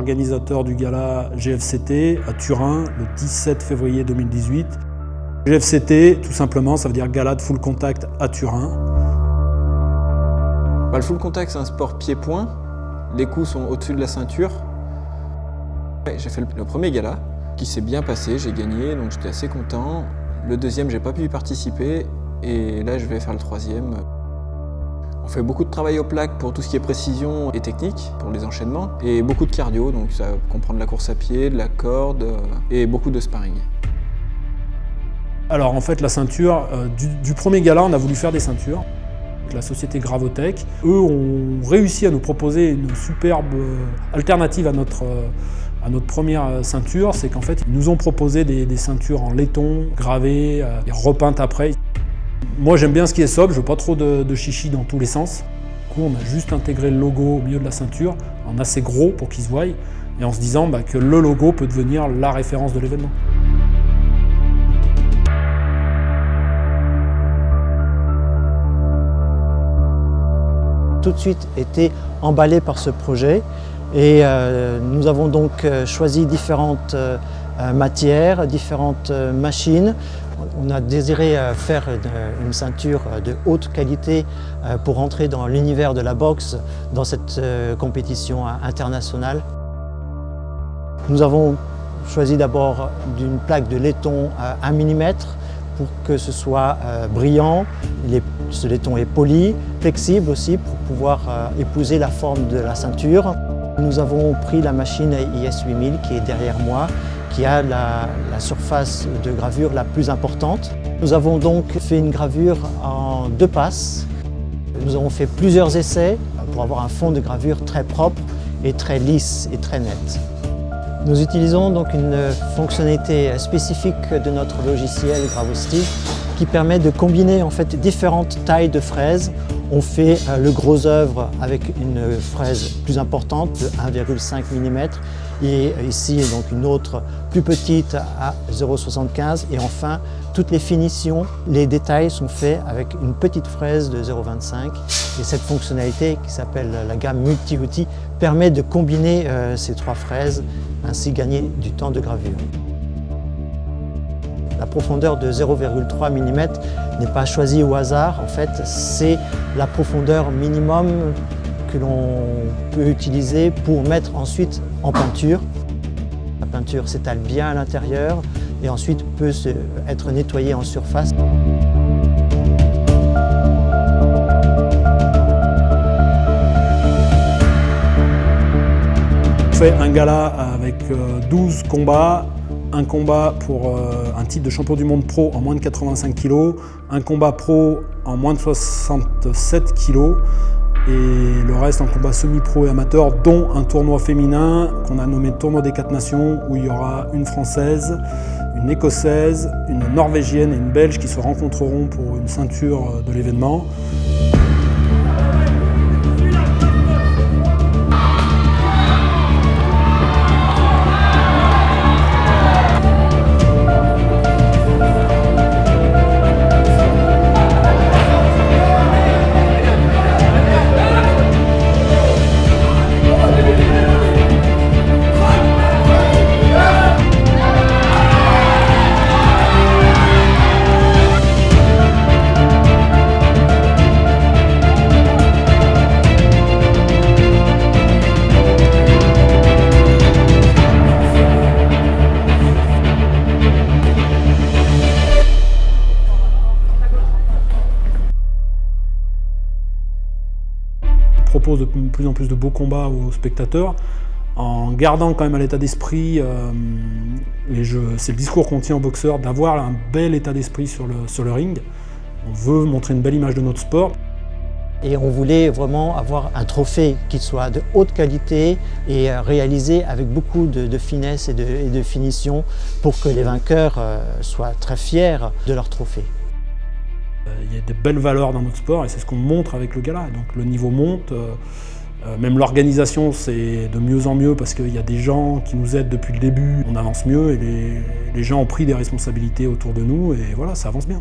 l'organisateur du gala GFCT à Turin le 17 février 2018. GFCT, tout simplement, ça veut dire Gala de Full Contact à Turin. Le full contact, c'est un sport pied-point. Les coups sont au-dessus de la ceinture. J'ai fait le premier gala qui s'est bien passé, j'ai gagné, donc j'étais assez content. Le deuxième, j'ai pas pu y participer et là, je vais faire le troisième. On fait beaucoup de travail aux plaques pour tout ce qui est précision et technique, pour les enchaînements, et beaucoup de cardio, donc ça comprend de la course à pied, de la corde et beaucoup de sparring. Alors en fait, la ceinture, du premier gala, on a voulu faire des ceintures. La société Gravotech, eux ont réussi à nous proposer une superbe alternative à notre première ceinture. C'est qu'en fait, ils nous ont proposé des ceintures en laiton, gravées, repeintes après. Moi, j'aime bien ce qui est sobre, je veux pas trop de chichi dans tous les sens. Du coup, on a juste intégré le logo au milieu de la ceinture, en assez gros pour qu'il se voie, et en se disant que le logo peut devenir la référence de l'événement. Tout de suite été emballé par ce projet et nous avons donc choisi différentes matières, différentes machines. On a désiré faire une ceinture de haute qualité pour entrer dans l'univers de la boxe dans cette compétition internationale. Nous avons choisi d'abord d'une plaque de laiton à 1 mm pour que ce soit brillant. Ce laiton est poli, flexible aussi pour pouvoir épouser la forme de la ceinture. Nous avons pris la machine IS 8000 qui est derrière moi, qui a la surface de gravure la plus importante. Nous avons donc fait une gravure en 2 passes. Nous avons fait plusieurs essais pour avoir un fond de gravure très propre et très lisse et très net. Nous utilisons donc une fonctionnalité spécifique de notre logiciel Gravostyle qui permet de combiner en fait différentes tailles de fraises. On fait le gros œuvre avec une fraise plus importante de 1,5 mm et ici donc une autre plus petite à 0,75 et enfin toutes les finitions, les détails sont faits avec une petite fraise de 0,25 et cette fonctionnalité qui s'appelle la gamme multi-outils permet de combiner ces 3 fraises, ainsi gagner du temps de gravure. La profondeur de 0,3 mm n'est pas choisie au hasard, en fait c'est la profondeur minimum que l'on peut utiliser pour mettre ensuite en peinture. La peinture s'étale bien à l'intérieur et ensuite peut être nettoyée en surface. On fait un gala avec 12 combats, un combat pour un titre de champion du monde pro en moins de 85 kg, un combat pro en moins de 67 kg et le reste en combat semi-pro et amateur, dont un tournoi féminin qu'on a nommé Tournoi des 4 Nations où il y aura une Française, une Écossaise, une Norvégienne et une Belge qui se rencontreront pour une ceinture de l'événement. Propose de plus en plus de beaux combats aux spectateurs, en gardant quand même à l'état d'esprit, c'est le discours qu'on tient aux boxeurs, d'avoir un bel état d'esprit sur le ring. On veut montrer une belle image de notre sport. Et on voulait vraiment avoir un trophée qui soit de haute qualité et réalisé avec beaucoup de finesse et de finition pour que les vainqueurs soient très fiers de leur trophée. Il y a des belles valeurs dans notre sport et c'est ce qu'on montre avec le gala. Donc le niveau monte, même l'organisation c'est de mieux en mieux parce qu'il y a des gens qui nous aident depuis le début. On avance mieux et les gens ont pris des responsabilités autour de nous et voilà, ça avance bien.